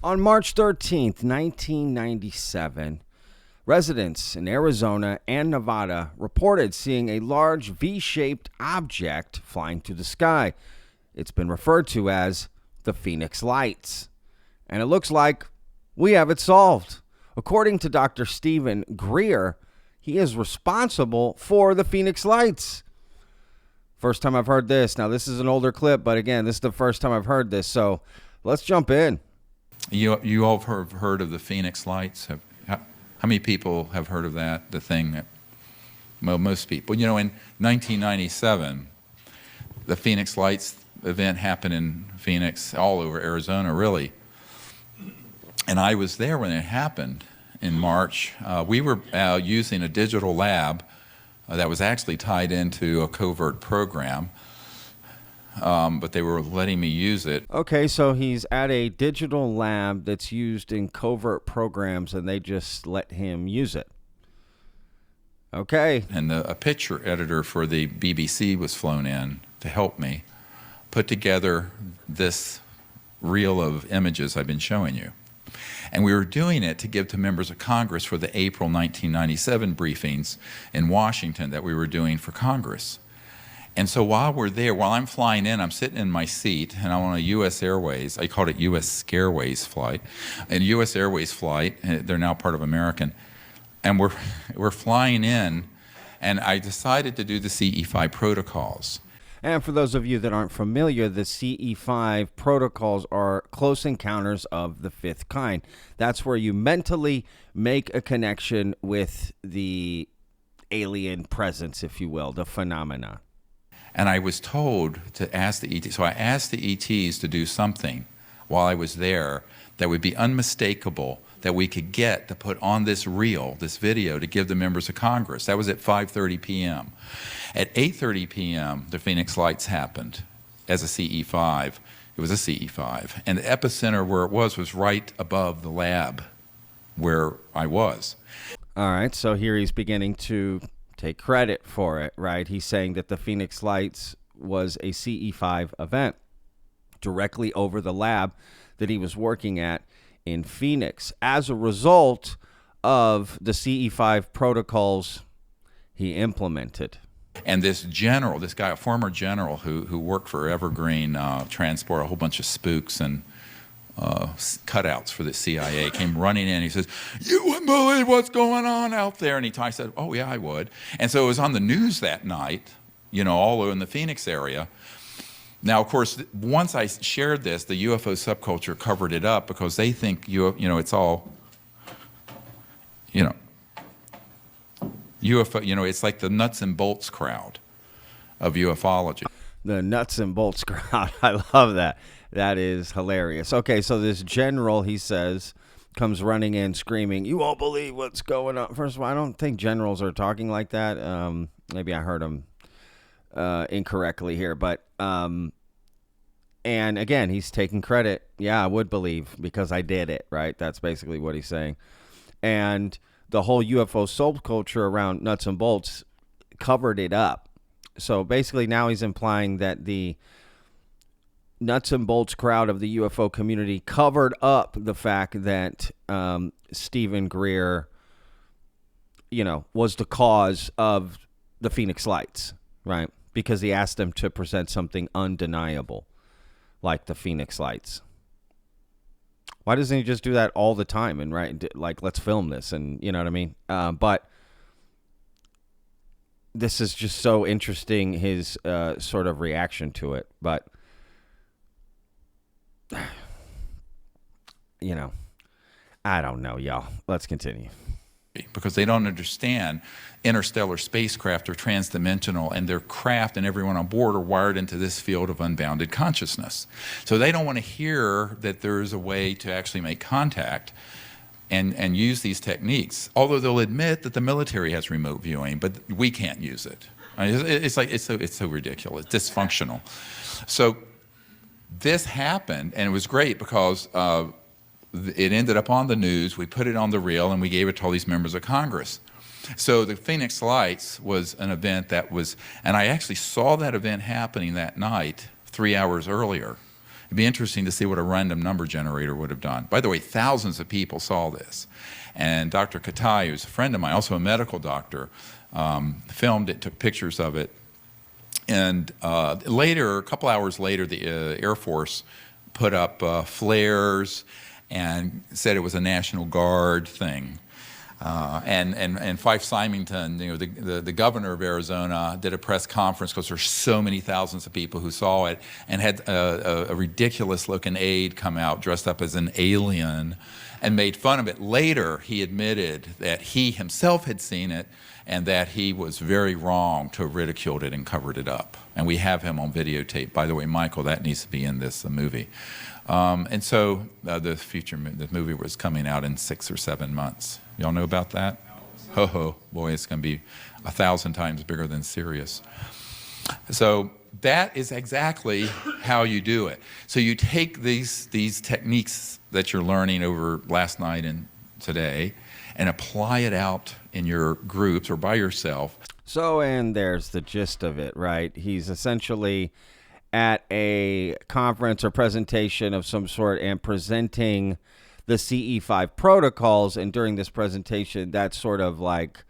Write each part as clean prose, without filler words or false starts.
On March 13th, 1997, residents in Arizona and Nevada reported seeing a large V-shaped object flying through the sky. It's been referred to as the Phoenix Lights. And it looks like we have it solved. According to Dr. Stephen Greer, he is responsible for the Phoenix Lights. First time I've heard this. Now, this is an older clip, but again, this is the first time I've heard this. So let's jump in. You all have heard of the Phoenix Lights? How many people have heard of that, the thing that, well, most people. You know, in 1997, the Phoenix Lights event happened in Phoenix, all over Arizona, really. And I was there when it happened in March. We were using a digital lab that was actually tied into a covert program, but they were letting me use it. Okay, so he's at a digital lab that's used in covert programs, and they just let him use it. Okay. And a picture editor for the BBC was flown in to help me put together this reel of images I've been showing you. And we were doing it to give to members of Congress for the April 1997 briefings in Washington that we were doing for Congress. And so while we're there, while I'm flying in, I'm sitting in my seat, and I'm on a U.S. Airways, I called it U.S. Scareways flight, and U.S. Airways flight, they're now part of American, and we're flying in, and I decided to do the CE5 protocols. And for those of you that aren't familiar, the CE5 protocols are close encounters of the fifth kind. That's where you mentally make a connection with the alien presence, if you will, the phenomena. And I was told to ask the ETs. So I asked the ETs to do something while I was there that would be unmistakable, that we could get to put on this reel, this video, to give the members of Congress. That was at 5:30 p.m. At 8:30 p.m., the Phoenix Lights happened as a CE5. It was a CE5. And the epicenter where it was right above the lab where I was. All right, so here he's beginning to take credit for it, right? He's saying that the Phoenix Lights was a CE5 event directly over the lab that he was working at in Phoenix as a result of the CE5 protocols he implemented. And this general, this guy, a former general who worked for Evergreen Transport, a whole bunch of spooks and cutouts for the CIA, came running in. He says, "You wouldn't believe what's going on out there." And I said, "Oh yeah, I would." And so it was on the news that night, you know, all over in the Phoenix area. Now, of course, once I shared this, the UFO subculture covered it up because they think it's all, UFO. It's like the nuts and bolts crowd of ufology. The nuts and bolts crowd. I love that. That is hilarious. Okay, so this general, he says, comes running in screaming, "You won't believe what's going on." First of all, I don't think generals are talking like that. Maybe I heard him incorrectly here, but and again, he's taking credit. Yeah, I would believe because I did it, right? That's basically what he's saying. And the whole UFO subculture around nuts and bolts covered it up. So basically now he's implying that the nuts and bolts crowd of the UFO community covered up the fact that Stephen Greer, was the cause of the Phoenix Lights, right? Because he asked them to present something undeniable, like the Phoenix Lights. Why doesn't he just do that all the time and let's film this and you know what I mean? But this is just so interesting, his sort of reaction to it. But I don't know, y'all. Let's continue. Because they don't understand interstellar spacecraft are transdimensional, and their craft and everyone on board are wired into this field of unbounded consciousness. So they don't want to hear that there is a way to actually make contact and use these techniques, although they'll admit that the military has remote viewing, but we can't use it. It's so ridiculous, dysfunctional. So this happened, and it was great because it ended up on the news. We put it on the reel, and we gave it to all these members of Congress. So the Phoenix Lights was an event that was, and I actually saw that event happening that night 3 hours earlier. It'd be interesting to see what a random number generator would have done. By the way, thousands of people saw this. And Dr. Katai, who's a friend of mine, also a medical doctor, filmed it, took pictures of it. And later, a couple hours later, the Air Force put up flares and said it was a National Guard thing. And Fife Symington, the governor of Arizona, did a press conference because there's so many thousands of people who saw it, and had a ridiculous-looking aide come out dressed up as an alien and made fun of it. Later, he admitted that he himself had seen it and that he was very wrong to have ridiculed it and covered it up. And we have him on videotape. By the way, Michael, that needs to be in this movie. And so the movie was coming out in 6 or 7 months. Y'all know about that? Ho, boy, it's going to be 1,000 times bigger than Sirius. So that is exactly how you do it. So you take these techniques that you're learning over last night and today and apply it out in your groups or by yourself. So, and there's the gist of it, right? He's essentially at a conference or presentation of some sort and presenting the CE5 protocols, and during this presentation, that's sort of like,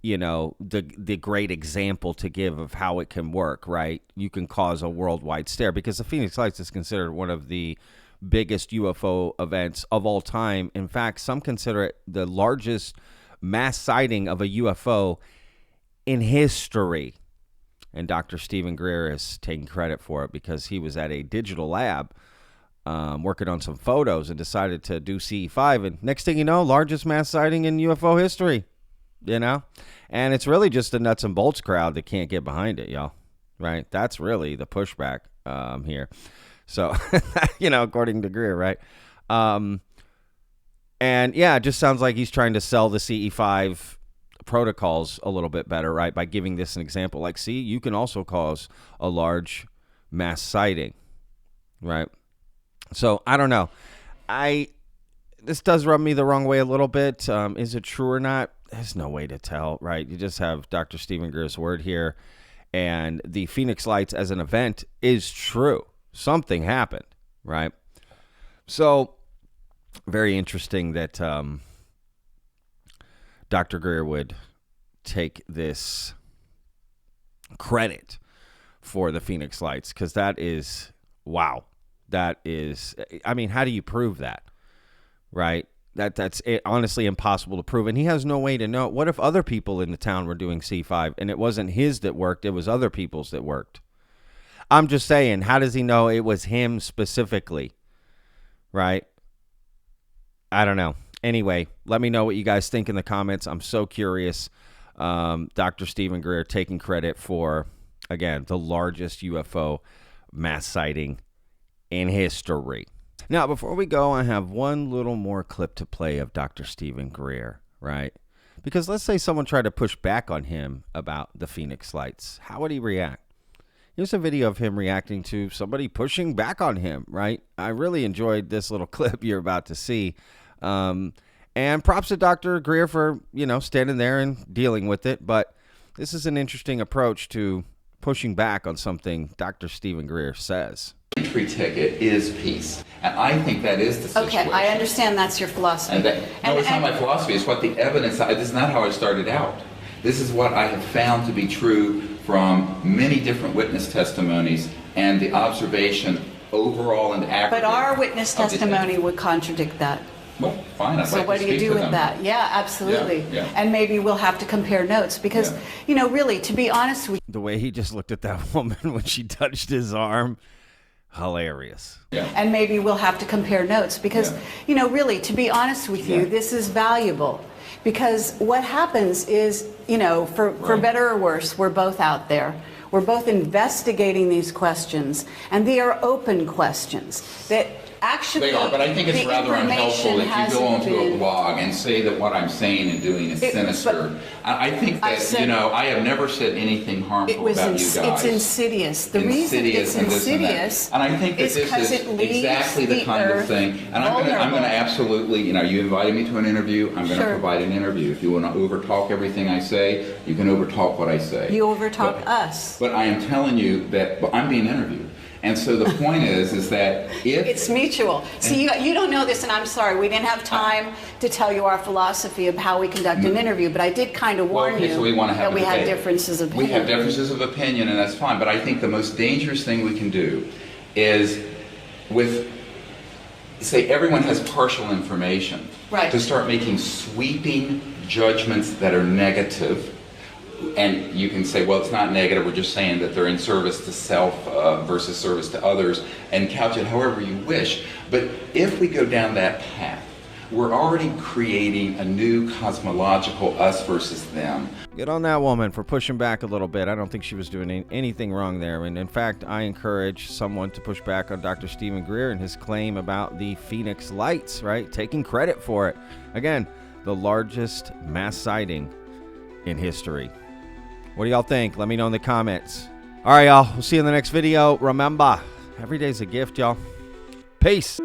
the great example to give of how it can work, right? You can cause a worldwide stare, because the Phoenix Lights is considered one of the biggest UFO events of all time. In fact, some consider it the largest mass sighting of a UFO in history. And Dr. Stephen Greer is taking credit for it because he was at a digital lab working on some photos and decided to do CE5. And next thing you know, largest mass sighting in UFO history, And it's really just the nuts and bolts crowd that can't get behind it, y'all. Right? That's really the pushback here. So, according to Greer, right? And yeah, it just sounds like he's trying to sell the CE5 protocols a little bit better, right? By giving this an example. Like, see, you can also cause a large mass sighting, right? So, I don't know. This does rub me the wrong way a little bit. Is it true or not? There's no way to tell, right? You just have Dr. Stephen Greer's word here. And the Phoenix Lights as an event is true. Something happened, right? So, very interesting that Dr. Greer would take this credit for the Phoenix Lights, because that is, wow. That is, how do you prove that, right? That's honestly impossible to prove, and he has no way to know. What if other people in the town were doing C5 and it wasn't his that worked, it was other people's that worked? I'm just saying, how does he know it was him specifically, right? I don't know. Anyway, let me know what you guys think in the comments. I'm so curious. Dr. Stephen Greer taking credit for, again, the largest UFO mass sighting in history. Now, before we go, I have one little more clip to play of Dr. Stephen Greer, right? Because let's say someone tried to push back on him about the Phoenix Lights. How would he react? Here's a video of him reacting to somebody pushing back on him, right? I really enjoyed this little clip you're about to see. And props to Dr. Greer for, standing there and dealing with it. But this is an interesting approach to pushing back on something Dr. Stephen Greer says. Entry ticket is peace, and I think that is the situation. Okay, I understand that's your philosophy. It's not my philosophy. It's what the evidence. This is not how I started out. This is what I have found to be true from many different witness testimonies and the observation overall and aggregate. But our witness testimony would contradict that. Well, fine. I'd so like what to do you speak do to with them. that? Yeah, absolutely. Yeah. And maybe we'll have to compare notes because, really, to be honest with you. The way he just looked at that woman when she touched his arm, hilarious. Yeah. And maybe we'll have to compare notes because, really, to be honest with you, this is valuable. Because what happens is, for better or worse, we're both out there. We're both investigating these questions, and they are open questions that actually They are, but I think it's rather unhelpful if you go onto a blog and say that what I'm saying and doing is sinister. I think that, I have never said anything harmful about you guys. It's insidious. The reason it's insidious and I think that is this is exactly the kind of thing. And I'm going to absolutely, you invited me to an interview. I'm going to provide an interview. If you want to overtalk everything I say, you can overtalk what I say. You overtalk us. But I am telling you that I'm being interviewed. And so the point is that if It's mutual. See, you don't know this, and I'm sorry, we didn't have time to tell you our philosophy of how we conduct an interview, but I did kind of warn okay, you so we want to have that we a have debate. differences of opinion. We have differences of opinion, and that's fine. But I think the most dangerous thing we can do is with, say, everyone has partial information. Right. To start making sweeping judgments that are negative. And you can say, well, it's not negative, we're just saying that they're in service to self versus service to others, and couch it however you wish. But if we go down that path, we're already creating a new cosmological us versus them. Good on that woman for pushing back a little bit. I don't think she was doing anything wrong there. And in fact, I encourage someone to push back on Dr. Stephen Greer and his claim about the Phoenix Lights, right? Taking credit for it. Again, the largest mass sighting in history. What do y'all think? Let me know in the comments. All right, y'all. We'll see you in the next video. Remember, every day's a gift, y'all. Peace.